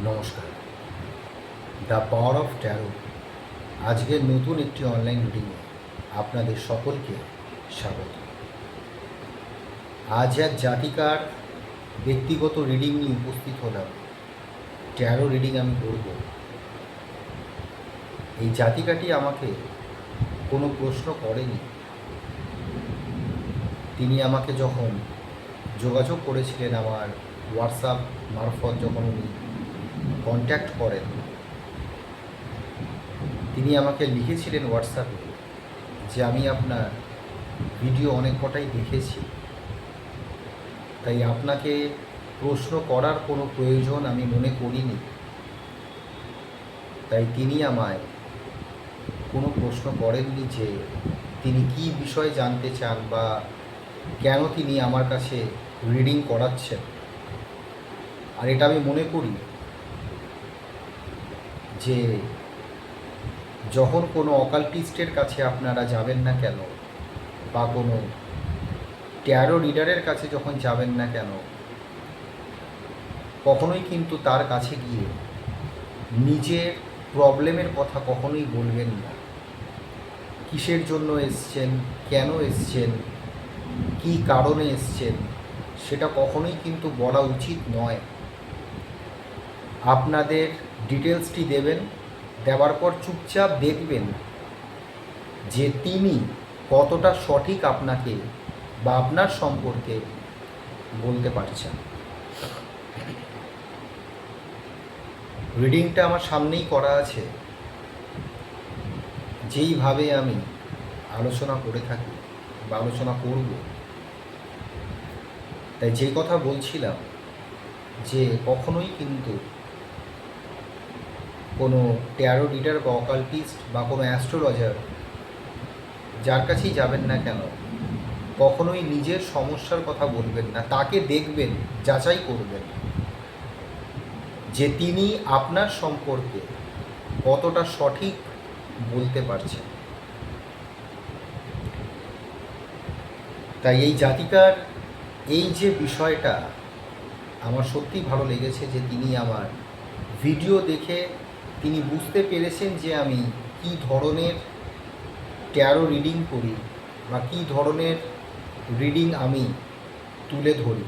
নমস্কার। The power of taro আজকের নতুন একটি অনলাইন রিডিংয়ে আপনাদের সকলকে স্বাগত। আজ এক জাতিকার ব্যক্তিগত রিডিং নিয়ে উপস্থিত হলাম। ট্যারো রিডিং আমি করব। এই জাতিকাটি আমাকে কোনো প্রশ্ন করেনি। তিনি আমাকে যখন যোগাযোগ করেছিলেন, আমার হোয়াটসঅ্যাপ মারফত যখন উনি কন্ট্যাক্ট করেন, তিনি আমাকে লিখেছিলেন হোয়াটসঅ্যাপে যে আমি আপনার ভিডিও অনেক কটাই দেখেছি, তাই আপনাকে প্রশ্ন করার কোনো প্রয়োজন আমি মনে করিনি। তাই তিনি আমায় কোনো প্রশ্ন করেননি যে তিনি কী বিষয় জানতে চান বা কেন তিনি আমার কাছে রিডিং করাচ্ছেন। আর এটা আমি মনে করি যে যখন কোনো অকাল্টিস্টের কাছে আপনারা যাবেন না কেন বা কোনো ট্যারো রিডারের কাছে যখন যাবেন না কেন, কখনোই কিন্তু তার কাছে গিয়ে নিজের প্রবলেমের কথা কখনোই বলবেন না। কিসের জন্য এসছেন, কেন এসছেন, কী কারণে এসছেন, সেটা কখনোই কিন্তু বলা উচিত নয়। আপনাদের ডিটেলসটি দেবেন, দেওয়ার পর চুপচাপ দেখবেন যে তিনি কতটা সঠিক আপনাকে বা আপনার সম্পর্কে বলতে পারছেন। রিডিংটা আমার সামনেই করা আছে। যেইভাবে আমি আলোচনা করে থাকি বা আলোচনা করব, তাই যে কথা বলছিলাম যে কখনোই কিন্তু কোনো ট্যারো রিডার বা অকাল্টিস্ট বা কোনো অ্যাস্ট্রোলজার যার কাছেই যাবেন না কেন, কখনোই নিজের সমস্যার কথা বলবেন না। তাকে দেখবেন, যাচাই করবেন যে তিনি আপনার সম্পর্কে কতটা সঠিক বলতে পারছেন। তাই এই জাতিকার এই যে বিষয়টা আমার সত্যিই ভালো লেগেছে যে তিনি আমার ভিডিও দেখে তিনি বুঝতে পেরেছেন যে আমি কী ধরনের ট্যারো রিডিং করি বা কী ধরনের রিডিং আমি তুলে ধরি।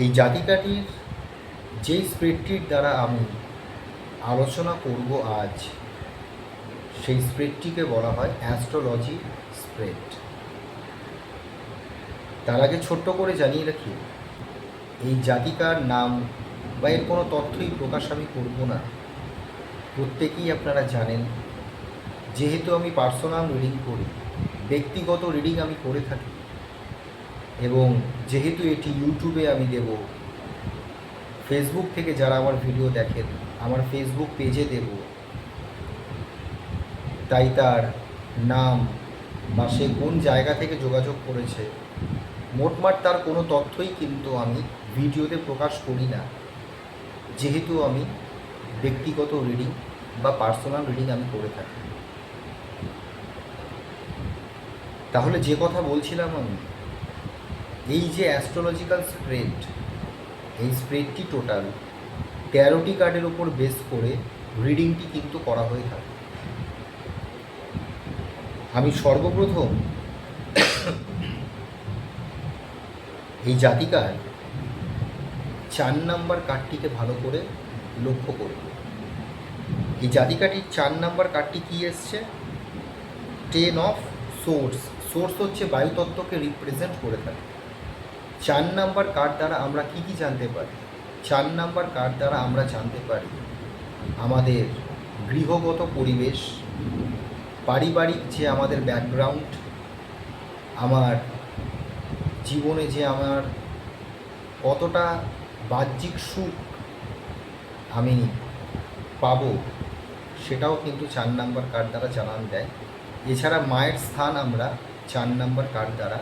এই জাতিকাটির যেই স্প্রেডটির দ্বারা আমি আলোচনা করব আজ, সেই স্প্রেডটিকে বলা হয় অ্যাস্ট্রোলজি স্প্রেড। তার আগে ছোট্ট করে জানিয়ে রাখি, এই জাতিকার নাম বা এর কোনো তথ্যই প্রকাশ আমি করব না। প্রত্যেকেই আপনারা জানেন, যেহেতু আমি পার্সোনাল রিডিং করি, ব্যক্তিগত রিডিং আমি করে থাকি, এবং যেহেতু এটি ইউটিউবে আমি দেব, ফেসবুক থেকে যারা আমার ভিডিও দেখেন আমার ফেসবুক পেজে দেব, তাই তার নাম বা সে কোন জায়গা থেকে যোগাযোগ করেছে, মোটমাট তার কোনো তথ্যই কিন্তু আমি ভিডিওতে প্রকাশ করি না, যেহেতু আমি ব্যক্তিগত রিডিং বা পার্সোনাল রিডিং আমি করে থাকি। তাহলে যে কথা বলছিলাম আমি, এই যে অ্যাস্ট্রোলজিক্যাল স্প্রেড, এই স্প্রেডটি টোটাল 13টি কার্ডের ওপর বেস করে রিডিংটি কিন্তু করা হয়ে থাকে। আমি সর্বপ্রথম এই জাতিকার 4 নাম্বার কার্ডটিকে ভালো করে লক্ষ্য করব। এই জাতিকাটির 4 নাম্বার কার্ডটি কী এসছে? 10 অফ সোর্স। সোর্স হচ্ছে বায়ুতত্ত্বকে রিপ্রেজেন্ট করে থাকে। 4 নাম্বার কার্ড দ্বারা আমরা কী কী জানতে পারি? 4 নাম্বার কার্ড দ্বারা আমরা জানতে পারি আমাদের গৃহগত পরিবেশ, পারিবারিক যে আমাদের ব্যাকগ্রাউন্ড, আমার জীবনে যে আমার কতটা বাহ্যিক সুখ আমি পাবো, সেটাও কিন্তু 4 নাম্বার কার্ড দ্বারা জানান দেয়। এছাড়া মায়ের স্থান আমরা 4 নাম্বার কার্ড দ্বারা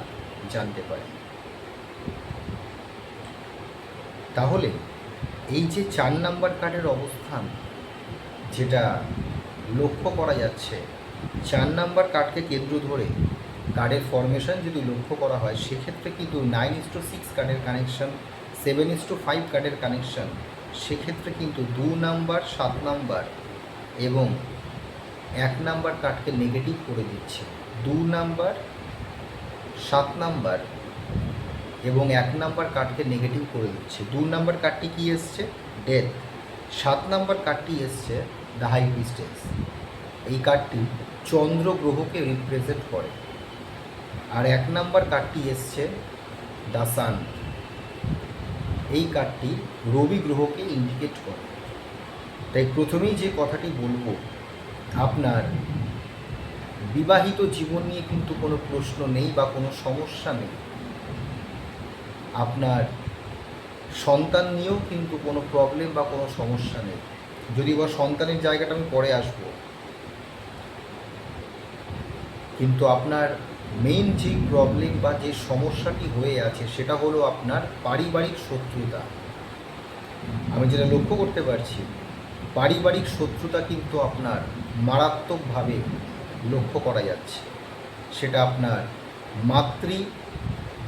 জানতে পারি। তাহলে এই যে 4 নাম্বার কার্ডের অবস্থান যেটা লক্ষ্য করা যাচ্ছে, 4 নাম্বার কার্ডকে কেন্দ্র ধরে কার্ডের ফরমেশন যদি লক্ষ্য করা হয়, সেক্ষেত্রে কিন্তু 9:6 কার্ডের কানেকশন 7:5 কার্ডের কানেকশন, সেক্ষেত্রে কিন্তু 2 নাম্বার, 7 নাম্বার এবং 1 নাম্বার কার্ডকে নেগেটিভ করে দিচ্ছে। 2 নাম্বার, 7 নাম্বার এবং 1 নাম্বার কার্ডকে নেগেটিভ করে দিচ্ছে। 2 নাম্বার কার্ডটি কী এসছে? ডেথ। 7 নাম্বার কার্ডটি এসছে দ্য হাই প্রিস্টেস। এই কার্ডটি চন্দ্র গ্রহকে রিপ্রেজেন্ট করে। আর 1 নাম্বার কার্ডটি এসছে দ্য সান। এই কার্ডটি রবি গ্রহকে ইন্ডিকেট করে। তাই প্রথমেই যে কথাটি বলবো, আপনার বিবাহিত জীবন নিয়ে কিন্তু কোনো প্রশ্ন নেই বা কোনো সমস্যা নেই। আপনার সন্তান নিয়েও কিন্তু কোনো প্রবলেম বা কোনো সমস্যা নেই। যদি বা সন্তানের জায়গাটা আমি পরে আসব, কিন্তু আপনার মেইন যে প্রবলেম বা যে সমস্যাটি হয়ে আছে সেটা হলো আপনার পারিবারিক শত্রুতা। আমি যেটা লক্ষ্য করতে পারছি, পারিবারিক শত্রুতা কিন্তু আপনার মারাত্মকভাবে লক্ষ্য করা যাচ্ছে। সেটা আপনার মাতৃ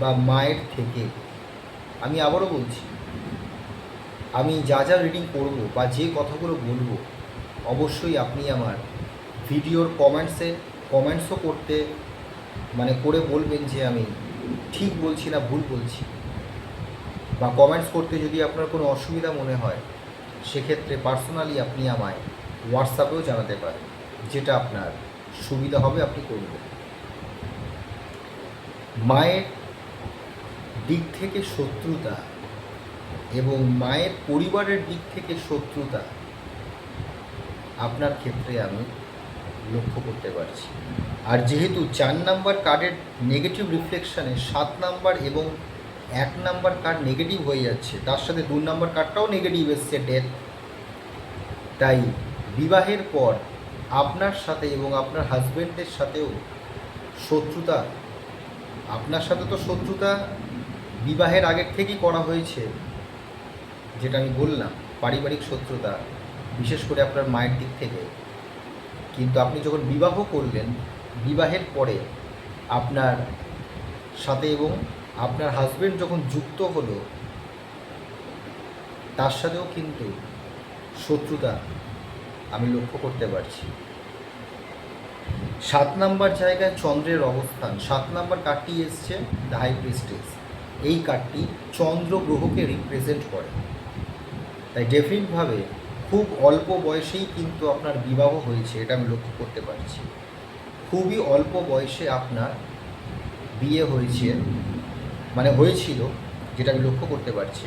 বা মায়ের থেকে। আমি আবারও বলছি, আমি যা যা রিডিং করব বা যে কথাগুলো বলবো, অবশ্যই আপনি আমার ভিডিওর কমেন্টসও করতে করে বলবেন যে আমি ঠিক বলছি না ভুল বলছি, বা কমেন্টস করতে যদি আপনার কোনো অসুবিধা মনে হয়, সেক্ষেত্রে পার্সোনালি আপনি আমায় হোয়াটসঅ্যাপেও জানাতে পারেন। যেটা আপনার সুবিধা হবে আপনি করবেন। মায়ের দিক থেকে শত্রুতা এবং মায়ের পরিবারের দিক থেকে শত্রুতা আপনার ক্ষেত্রে আমি লক্ষ্য করতে পারছি। আর যেহেতু 4 নাম্বার কার্ডের নেগেটিভ রিফ্লেকশানে 7 নাম্বার এবং 1 নাম্বার কার্ড নেগেটিভ হয়ে যাচ্ছে, তার সাথে 2 নাম্বার কার্ডটাও নেগেটিভ এসছে, ডেথ। তাই বিবাহের পর আপনার সাথে এবং আপনার হাজব্যান্ডের সাথেও শত্রুতা, আপনার সাথে তো শত্রুতা বিবাহের আগের থেকেই করা হয়েছে, যেটা আমি বললাম পারিবারিক শত্রুতা, বিশেষ করে আপনার মায়ের দিক থেকে। কিন্তু আপনি যখন বিবাহ করলেন, বিবাহের পরে আপনার সাথে এবং আপনার হাজব্যান্ড যখন যুক্ত হলো, তার সাথেও কিন্তু শত্রুতা আমি লক্ষ্য করতে পারছি। 7 নাম্বার জায়গায় চন্দ্রের অবস্থান। 7 নাম্বার কার্ডটি এসছে দ্য হাই প্রিস্টেস। এই কার্ডটি চন্দ্র গ্রহকে রিপ্রেজেন্ট করে। তাই ডেফিনিটভাবে খুব অল্প বয়সেই কিন্তু আপনার বিবাহ হয়েছে, এটা আমি লক্ষ্য করতে পারছি। খুবই অল্প বয়সে আপনার বিয়ে হয়েছে, হয়েছিল, যেটা আমি লক্ষ্য করতে পারছি।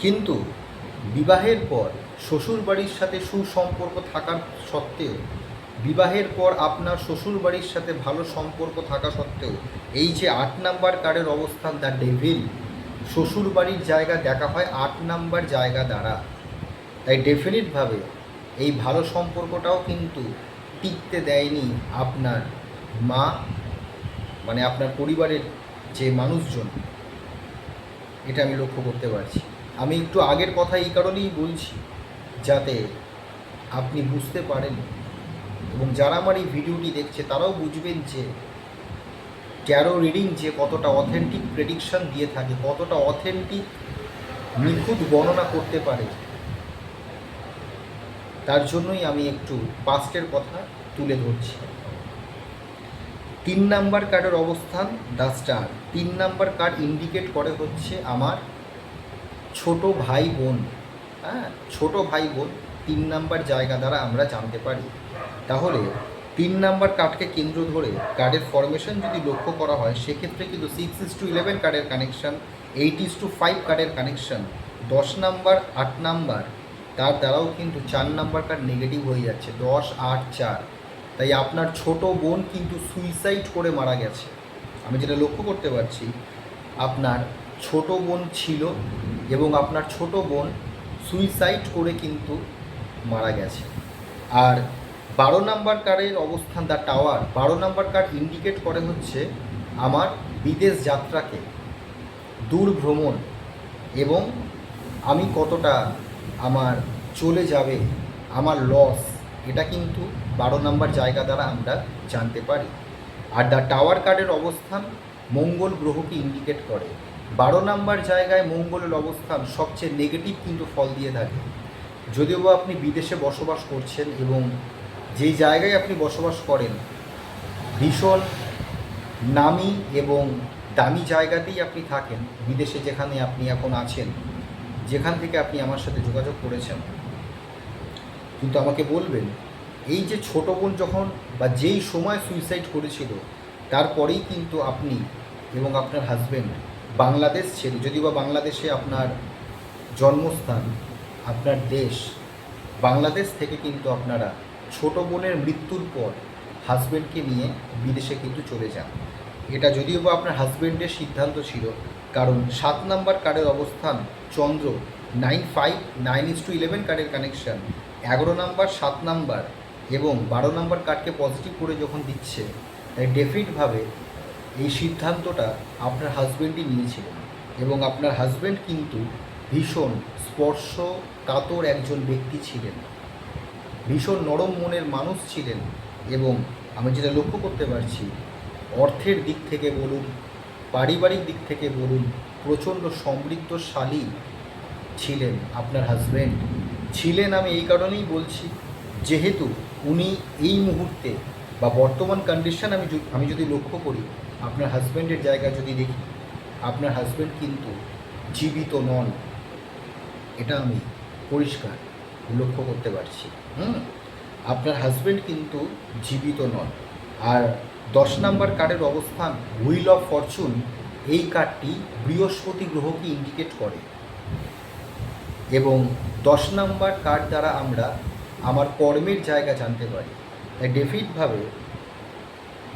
কিন্তু বিবাহের পর শ্বশুরবাড়ির সাথে সুসম্পর্ক থাকার সত্ত্বেও, বিবাহের পর আপনার শ্বশুরবাড়ির সাথে ভালো সম্পর্ক থাকা সত্ত্বেও, এই যে 8 নাম্বার কার্ডের অবস্থান দ্য ডেভিল, শ্বশুরবাড়ির জায়গা দেখা হয় 8 নাম্বার জায়গা দ্বারা। তাই ডেফিনিটভাবে এই ভালো সম্পর্কটাও কিন্তু টিকতে দেয়নি আপনার মা, আপনার পরিবারের যে মানুষজন। এটা আমি লক্ষ্য করতে পারছি। আমি একটু আগের কথা এই কারণেই বলছি, যাতে আপনি বুঝতে পারেন এবং যারা আমার এই ভিডিওটি দেখছে তারাও বুঝবেন যে ট্যারো রিডিং যে কতটা অথেন্টিক প্রেডিকশন দিয়ে থাকে, কতটা অথেন্টিক নিখুঁত বর্ণনা করতে পারে। তার জন্যই আমি একটু পাস্টের কথা তুলে ধরছি। 3 নাম্বার কার্ডের অবস্থান the star. 3 number card indicate করে হচ্ছে আমার ছোট ভাই বোন। ছোট ভাই বোন 3 নাম্বার জায়গা দ্বারা আমরা জানতে পারি। তাহলে 3 নাম্বার কার্ডকে কেন্দ্র ধরে কার্ডের ফরমেশন যদি লক্ষ্য করা হয়, সেক্ষেত্রে কিন্তু 6:11 কার্ডের কানেকশন, 8:5 কার্ডের কানেকশন, 10 নাম্বার, 8 নাম্বার, তার দ্বারাও কিন্তু 4 নাম্বার কার্ড নেগেটিভ হয়ে যাচ্ছে, 10, 8, 4। তাই আপনার ছোট বোন কিন্তু সুইসাইড করে মারা গেছে। আমি যেটা লক্ষ্য করতে পারছি, আপনার ছোট বোন ছিল এবং আপনার ছোট বোন সুইসাইড করে কিন্তু মারা গেছে। আর 12 নাম্বার কার্ডের অবস্থান the tower. 12 number card indicate করে হচ্ছে আমার বিদেশ যাত্রাকে, দূর ভ্রমণ, এবং আমি কতটা আমার চলে যাবে, আমার লস, এটা কিন্তু 12 নাম্বার জায়গা দ্বারা আমরা জানতে পারি। আর দ্য টাওয়ার কার্ডের অবস্থান মঙ্গল গ্রহকে ইন্ডিকেট করে। 12 নাম্বার জায়গায় মঙ্গলের অবস্থান সবচেয়ে নেগেটিভ কিন্তু ফল দিয়ে থাকে। যদিও বা আপনি বিদেশে বসবাস করছেন এবং যেই জায়গায় আপনি বসবাস করেন ভীষণ নামি এবং দামি জায়গাতেই আপনি থাকেন, বিদেশে যেখানে আপনি এখন আছেন, যেখান থেকে আপনি আমার সাথে যোগাযোগ করেছেন, কিন্তু আমাকে বলবেন এই যে ছোটো বোন যখন বা যেই সময় সুইসাইড করেছিল তারপরেই কিন্তু আপনি এবং আপনার হাজব্যান্ড বাংলাদেশ ছেড়ে, যদিও বা বাংলাদেশে আপনার জন্মস্থান, আপনার দেশ, বাংলাদেশ থেকে কিন্তু আপনারা ছোটো বোনের মৃত্যুর পর হাজব্যান্ডকে নিয়ে বিদেশে কিন্তু চলে যান। এটা যদিও বা আপনার হাজব্যান্ডের সিদ্ধান্ত ছিল, কারণ 7 নাম্বার কার্ডের অবস্থান চন্দ্র 9-5 9:11 কার্ডের কানেকশান 11 নাম্বার 7 নাম্বার এবং 12 নাম্বার কার্ডকে পজিটিভ করে যখন দিচ্ছে, তাই ডেফিনিটভাবে এই সিদ্ধান্তটা আপনার হাজব্যান্ডই নিয়েছিলেন এবং আপনার হাজব্যান্ড কিন্তু ভীষণ স্পর্শ কাতর একজন ব্যক্তি ছিলেন, ভীষণ নরম মনের মানুষ ছিলেন এবং আমি যেটা লক্ষ্য করতে পারছি অর্থের দিক থেকে বলুন, পারিবারিক দিক থেকে বলুন, প্রচণ্ড সমৃদ্ধশালী ছিলেন আপনার হাজব্যান্ড। ছিলেন আমি এই কারণেই বলছি, যেহেতু উনি এই মুহূর্তে বা বর্তমান কন্ডিশন আমি যদি লক্ষ্য করি, আপনার হাজব্যান্ডের জায়গা যদি দেখি, আপনার হাজব্যান্ড কিন্তু জীবিত নন, এটা আমি পরিষ্কার লক্ষ্য করতে পারছি। আপনার হাজব্যান্ড কিন্তু জীবিত নন। আর 10 নাম্বার কার্ডের অবস্থান হুইল অফ ফরচুন, এই কার্ডটি বৃহস্পতি গ্রহকে ইন্ডিকেট করে এবং 10 নাম্বার কার্ড দ্বারা আমরা আমার কর্মের জায়গা জানতে পারি। তাই ডেফিনিটভাবে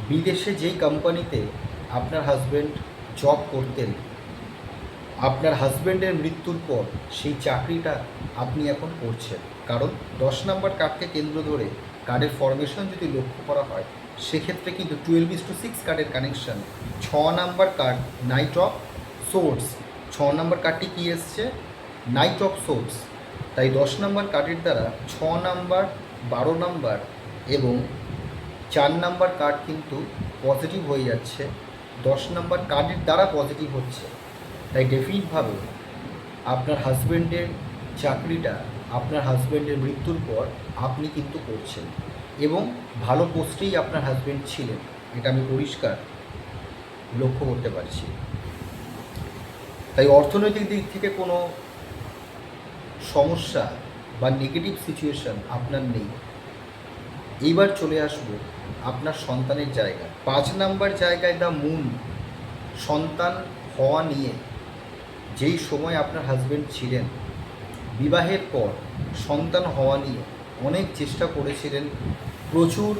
বিদেশে যেই কোম্পানিতে আপনার হাজব্যান্ড জব করতেন, আপনার হাজব্যান্ডের মৃত্যুর পর সেই চাকরিটা আপনি এখন করছেন, কারণ 10 নাম্বার কার্ডকে কেন্দ্র ধরে কার্ডের ফরমেশন যদি লক্ষ্য করা হয়, সেক্ষেত্রে কিন্তু 12:6 কার্ডের connection. 6 number card night of swords, 6 number কার্ডটি কী এসছে? Night of swords. তাই 10 নাম্বার কার্ডের দ্বারা 6 নাম্বার, 12 নাম্বার এবং 4 নাম্বার কার্ড কিন্তু পজিটিভ হয়ে যাচ্ছে, 10 নাম্বার কার্ডের দ্বারা পজিটিভ হচ্ছে। তাই ডেফিনিটভাবে আপনার হাজব্যান্ডের চাকরিটা আপনার হাজব্যান্ডের মৃত্যুর পর আপনি কিন্তু করছেন এবং ভালো পোস্টেই আপনার হাজব্যান্ড ছিলেন, এটা আমি পরিষ্কার লক্ষ্য করতে পারছি। তাই অর্থনৈতিক দিক থেকে কোনো সমস্যা বা নেগেটিভ সিচুয়েশান আপনার নেই। এইবার চলে আসব আপনার সন্তানের জায়গা। 5 নাম্বার জায়গায় দ্য মুন, সন্তান হওয়া নিয়ে যেই সময় আপনার হাজব্যান্ড ছিলেন, বিবাহের পর সন্তান হওয়া নিয়ে অনেক চেষ্টা করেছিলেন, প্রচুর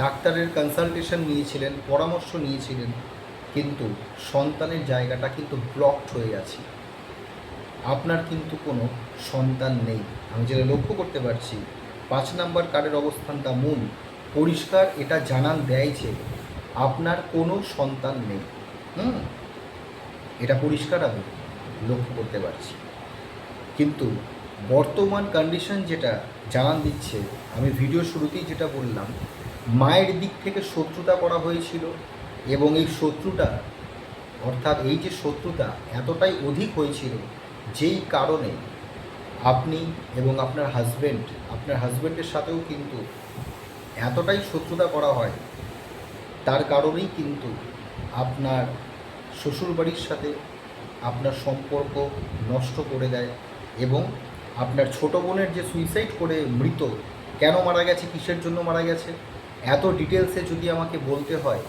ডাক্তারের কনসালটেশন নিয়েছিলেন, পরামর্শ নিয়েছিলেন, কিন্তু সন্তানের জায়গাটা কিন্তু ব্লকড হয়ে আছে। আপনার কিন্তু কোনো সন্তান নেই, আমি যেটা লক্ষ্য করতে পারছি। 5 নাম্বার কার্ডের অবস্থান দ্য মুন পরিষ্কার এটা জানান দেয় যে আপনার কোনো সন্তান নেই। এটা পরিষ্কার আমি লক্ষ্য করতে পারছি, কিন্তু বর্তমান কন্ডিশন যেটা জানান দিচ্ছে, আমি ভিডিও শুরুতেই যেটা বললাম, মায়ের দিক থেকে শত্রুতা করা হয়েছিল এবং এই শত্রুতা, অর্থাৎ এই যে শত্রুতা এতটাই অধিক হয়েছিল যেই কারণে আপনি এবং আপনার হাজব্যান্ডের সাথেও কিন্তু এতটাই শত্রুতা করা হয়, তার কারণেই কিন্তু আপনার শ্বশুরবাড়ির সাথে আপনার সম্পর্ক নষ্ট করে দেয় এবং আপনার ছোটো বোনের যে সুইসাইড করে মৃত, কেন মারা গেছে, কিসের জন্য মারা গেছে, এত ডিটেলসে যদি আমাকে বলতে হয়,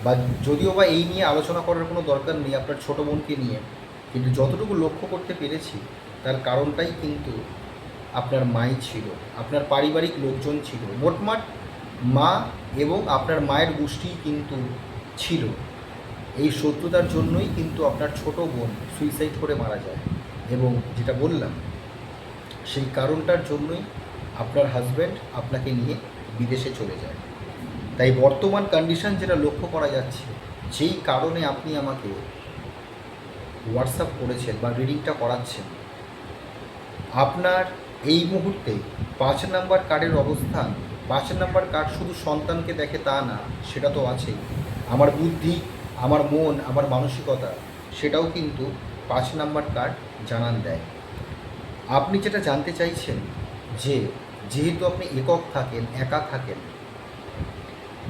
বা যদিও বা এই নিয়ে আলোচনা করার কোনো দরকার নেই আপনার ছোটো বোনকে নিয়ে, কিন্তু যতটুকু লক্ষ্য করতে পেরেছি তার কারণটাই কিন্তু আপনার মাই ছিল, আপনার পারিবারিক লোকজন ছিল, মোটমাট মা এবং আপনার মায়ের গোষ্ঠী কিন্তু ছিল। এই শত্রুতার জন্যই কিন্তু আপনার ছোটো বোন সুইসাইড করে মারা যায় এবং যেটা বললাম সেই কারণটার জন্যই আপনার হাজব্যান্ড আপনাকে নিয়ে বিদেশে চলে যায়। তাই বর্তমান কন্ডিশন যেটা লক্ষ্য করা যাচ্ছে, যেই কারণে আপনি আমাকে হোয়াটসঅ্যাপ করেছেন বা রিডিংটা করাচ্ছেন, আপনার এই মুহূর্তে 5 নাম্বার কার্ডের অবস্থান, 5 নাম্বার কার্ড শুধু সন্তানকে দেখে তা না, সেটা তো আছেই, আমার বুদ্ধি, আমার মন, আমার মানসিকতা, সেটাও কিন্তু 5 নাম্বার কার্ড জানান দেয়। আপনি যেটা জানতে চাইছেন যে যেহেতু আপনি একক থাকেন, একা থাকেন,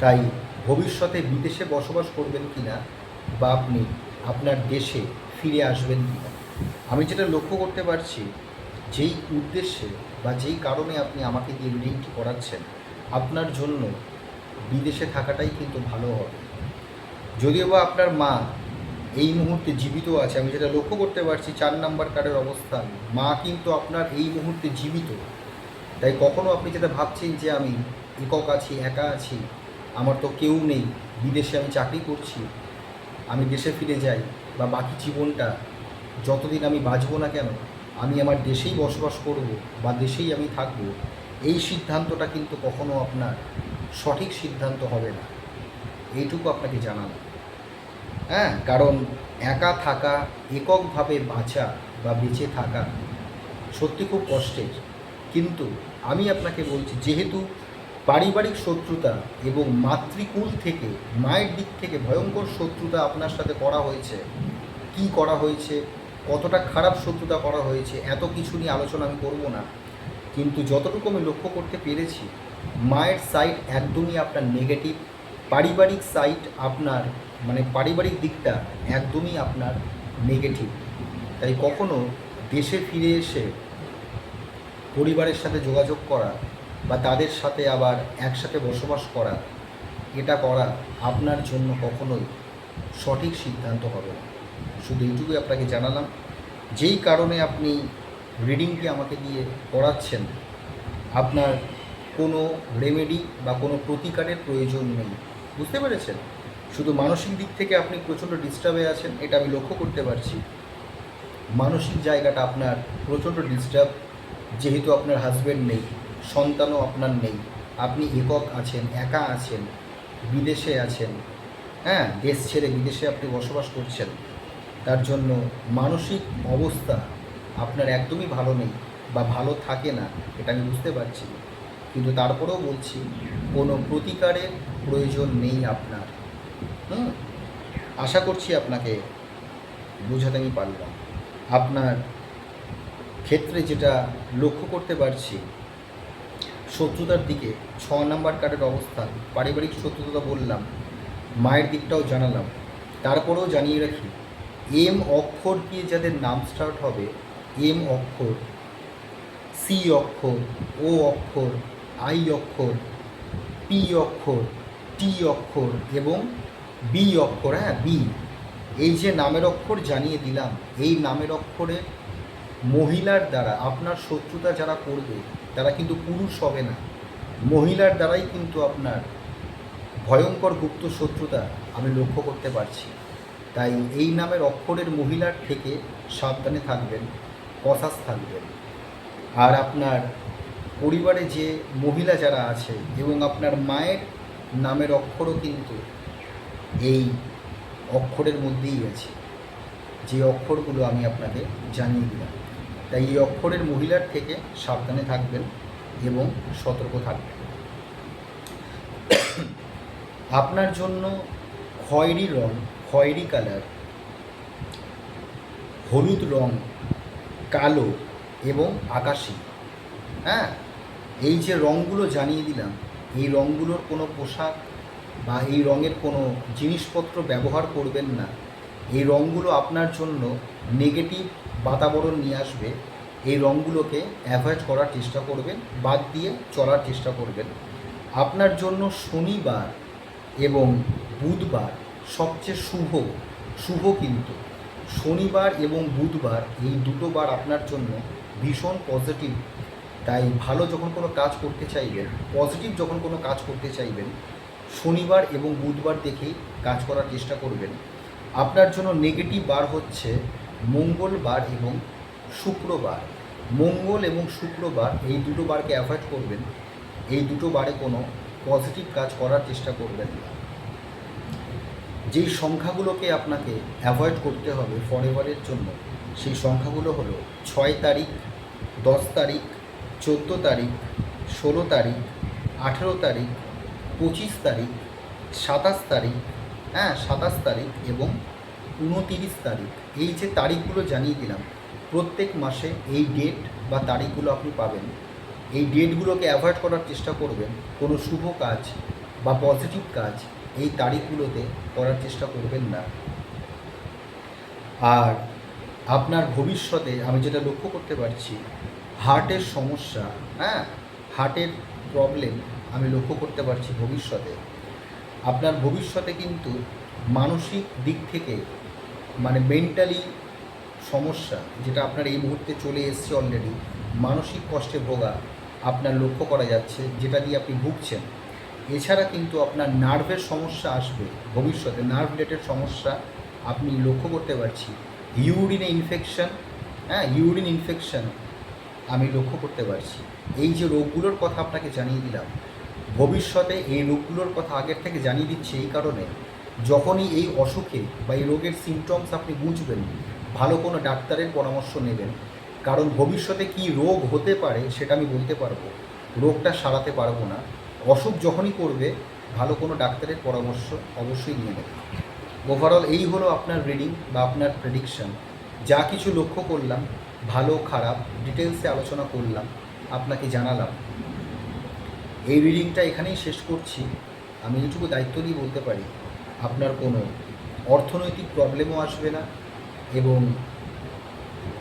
তাই ভবিষ্যতে বিদেশে বসবাস করবেন কি না, বা আপনি আপনার দেশে ফিরে আসবেন কি না। আমি যেটা লক্ষ্য করতে পারছি, যেই উদ্দেশ্যে বা যেই কারণে আপনি আমাকে দিয়ে রিডিংটি করাচ্ছেন, আপনার জন্য বিদেশে থাকাটাই কিন্তু ভালো হবে। যদিও বা আপনার মা এই মুহূর্তে জীবিত আছে, আমি যেটা লক্ষ্য করতে পারছি 4 নাম্বার কার্ডের অবস্থান, মা কিন্তু আপনার এই মুহূর্তে জীবিত। তাই কখনও আপনি যেটা ভাবছেন যে আমি একক আছি, একা আছি, আমার তো কেউ নেই, বিদেশে আমি চাকরি করছি, আমি দেশে ফিরে যাই, বা বাকি জীবনটা যতদিন আমি বাঁচব না কেন আমি আমার দেশেই বসবাস করব বা দেশেই আমি থাকব, এই সিদ্ধান্তটা কিন্তু কখনো আপনার সঠিক সিদ্ধান্ত হবে না, এইটুকু আপনাকে জানানো। হ্যাঁ, কারণ একা থাকা, এককভাবে বাঁচা বা বেঁচে থাকা সত্যি খুব কষ্টের। কিন্তু আমি আপনাকে বলছি, যেহেতু পারিবারিক শত্রুতা এবং মাতৃকুল থেকে, মায়ের দিক থেকে ভয়ঙ্কর শত্রুতা আপনার সাথে করা হয়েছে, কি করা হয়েছে, কতটা খারাপ শত্রুতা করা হয়েছে, এত কিছু নিয়ে আলোচনা আমি করব না। কিন্তু যতটুকু আমি লক্ষ্য করতে পেরেছি, মায়ের সাইড একদমই আপনার নেগেটিভ, পারিবারিক সাইড আপনার, মানে পারিবারিক দিকটা একদমই আপনার নেগেটিভ। তাই কখনো দেশে ফিরে এসে পরিবারের সাথে যোগাযোগ করা বা তাদের সাথে আবার একসাথে বসবাস করা, এটা করা আপনার জন্য কখনোই সঠিক সিদ্ধান্ত হবে না। শুধু এইটুকুই আপনাকে জানালাম। যেই কারণে আপনি রিডিংটি আমাকে দিয়ে করাচ্ছেন, আপনার কোনো রেমেডি বা কোনো প্রতিকারের প্রয়োজন নেই, বুঝতে পেরেছেন? শুধু মানসিক দিক থেকে আপনি প্রচণ্ড ডিস্টার্বে আছেন, এটা আমি লক্ষ্য করতে পারছি। মানসিক জায়গাটা আপনার প্রচণ্ড ডিস্টার্ব, যেহেতু আপনার হাজব্যান্ড নেই, সন্তানও আপনার নেই, আপনি একক আছেন, একা আছেন, বিদেশে আছেন, হ্যাঁ, দেশ ছেড়ে বিদেশে আপনি বসবাস করছেন, তার জন্য মানসিক অবস্থা আপনার একদমই ভালো নেই বা ভালো থাকে না, এটা আমি বুঝতে পারছি। কিন্তু তারপরেও বলছি, কোনো প্রতিকারের প্রয়োজন নেই আপনার। আশা করছি আপনাকে বোঝাতে আমি পারলাম। আপনার ক্ষেত্রে যেটা লক্ষ্য করতে পারছি, শত্রুতার দিকে 6 নাম্বার কার্ডের অবস্থান, পারিবারিক শত্রুতা বললাম, মায়ের দিকটাও জানালাম। তারপরেও জানিয়ে রাখি, এম অক্ষর দিয়ে যাদের নাম স্টার্ট হবে, এম অক্ষর, সি অক্ষর, ও অক্ষর, আই অক্ষর, পি অক্ষর, টি অক্ষর এবং বি অক্ষর, হ্যাঁ বি, এই যে নামের অক্ষর জানিয়ে দিলাম, এই নামের অক্ষরে মহিলার দ্বারা আপনার শত্রুতা যারা করবে, তারা কিন্তু পুরুষ হবে না, মহিলার দ্বারাই কিন্তু আপনার ভয়ঙ্কর গুপ্ত শত্রুতা আমি লক্ষ্য করতে পারছি। তাই এই নামের অক্ষরের মহিলার থেকে সাবধানে থাকবেন, কসাস থাকবেন। আর আপনার পরিবারে যে মহিলা যারা আছে এবং আপনার মায়ের নামের অক্ষরও কিন্তু এই অক্ষরের মধ্যেই আছে, যে অক্ষরগুলো আমি আপনাকে জানিয়ে দিলাম। তাই এই অক্ষরের মহিলার থেকে সাবধানে থাকবেন এবং সতর্ক থাকবেন। আপনার জন্য খয়েরি রং, খয়েরি কালার, হলুদ রং, কালো এবং আকাশি, হ্যাঁ, এই যে রঙগুলো জানিয়ে দিলাম, এই রঙগুলোর কোনো পোশাক বা এই রঙের কোনো জিনিসপত্র ব্যবহার করবেন না। এই রঙগুলো আপনার জন্য নেগেটিভ বাতাবরণ নিয়ে আসবে। এই রঙগুলোকে অ্যাভয়েড করার চেষ্টা করবেন, বাদ দিয়ে চলার চেষ্টা করবেন। আপনার জন্য শনিবার এবং বুধবার সবচেয়ে শুভ কিন্তু শনিবার এবং বুধবার, এই দুটো বার আপনার জন্য ভীষণ পজিটিভ। তাই ভালো যখন কোনো কাজ করতে চাইবেন, পজিটিভ যখন কোনো কাজ করতে চাইবেন, শনিবার এবং বুধবার দেখেই কাজ করার চেষ্টা করবেন। আপনার জন্য নেগেটিভ বার হচ্ছে মঙ্গলবার এবং শুক্রবার। মঙ্গল এবং শুক্রবার, এই দুটো বারকে অ্যাভয়েড করবেন। এই দুটো বারে কোনো পজিটিভ কাজ করার চেষ্টা করবেন না। যেই সংখ্যাগুলোকে আপনাকে অ্যাভয়েড করতে হবে ফরএভারের জন্য, সেই সংখ্যাগুলো হলো 6 তারিখ, 10 তারিখ, 14 তারিখ, 16 তারিখ, 18 তারিখ, 25 তারিখ, 27 তারিখ, হ্যাঁ 27 তারিখ এবং 29 তারিখ, এই যে তারিখগুলো জানিয়ে দিলাম, প্রত্যেক মাসে এই ডেট বা তারিখগুলো আপনি পাবেন। এই ডেটগুলোকে অ্যাভয়েড করার চেষ্টা করবেন। কোনো শুভ কাজ বা পজিটিভ কাজ এই তারিখগুলোতে করার চেষ্টা করবেন না। আর আপনার ভবিষ্যতে আমি যেটা লক্ষ্য করতে পারছি, হার্টের সমস্যা, হ্যাঁ, হার্টের প্রবলেম আমি লক্ষ্য করতে পারছি ভবিষ্যতে। আপনার ভবিষ্যতে কিন্তু মানসিক দিক থেকে মানে মেন্টালি সমস্যা, যেটা আপনার এই মুহূর্তে চলে এসছে অলরেডি, মানসিক কষ্টে ভোগা আপনার লক্ষ্য করা যাচ্ছে, যেটা দিয়ে আপনি ভুগছেন। এছাড়া কিন্তু আপনার নার্ভের সমস্যা আসবে ভবিষ্যতে, নার্ভ রিলেটেড সমস্যা আপনি লক্ষ্য করতে পারছি। ইউরিনে ইনফেকশন, হ্যাঁ, ইউরিন ইনফেকশন আমি লক্ষ্য করতে পারছি। এই যে রোগগুলোর কথা আপনাকে জানিয়ে দিলাম, ভবিষ্যতে এই রোগগুলোর কথা আগের থেকে জানিয়ে দিচ্ছি এই কারণে, যখনই এই অসুখে বা এই রোগের সিমটমস আপনি বুঝবেন, ভালো কোনো ডাক্তারের পরামর্শ নেবেন। কারণ ভবিষ্যতে কী রোগ হতে পারে সেটা আমি বলতে পারবো, রোগটা সারাতে পারবো না। অসুখ যখনই করবে, ভালো কোনো ডাক্তারের পরামর্শ অবশ্যই নিয়ে নেবেন। ওভারঅল এই হলো আপনার রিডিং বা আপনার প্রেডিকশন। যা কিছু লক্ষ্য করলাম, ভালো খারাপ ডিটেলসে আলোচনা করলাম, আপনাকে জানালাম। এই রিডিংটা এখানেই শেষ করছি। আমি এইটুকু দায়িত্ব নিয়ে বলতে পারি, আপনার কোনো অর্থনৈতিক প্রবলেমও আসবে না, এবং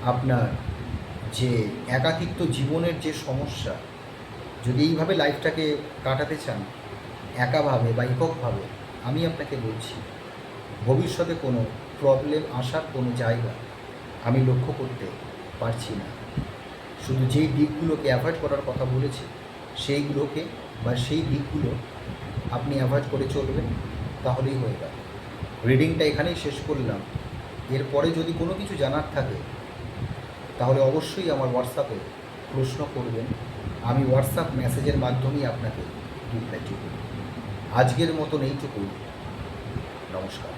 আপনার যে একাকিত্ব জীবনের যে সমস্যা, যদি এইভাবে লাইফটাকে কাটাতে চান একাভাবে বা এককভাবে, আমি আপনাকে বলছি ভবিষ্যতে কোনো প্রবলেম আসার কোনো জায়গা আমি লক্ষ্য করতে পারছি না। শুধু যেই দিকগুলোকে অ্যাভয়েড করার কথা বলেছি, সেইগুলোকে বা সেই দিকগুলো আপনি অ্যাভয়েড করে চলবেন, তাহলেই হয়ে গেল। রিডিংটা এখানেই শেষ করলাম। এরপরে যদি কোনো কিছু জানার থাকে, তাহলে অবশ্যই আমার হোয়াটসঅ্যাপে প্রশ্ন করবেন। আমি হোয়াটসঅ্যাপ মেসেজের মাধ্যমেই আপনাকে রিপ্লাই দেব। আজকের মতন এইটুকুই। নমস্কার।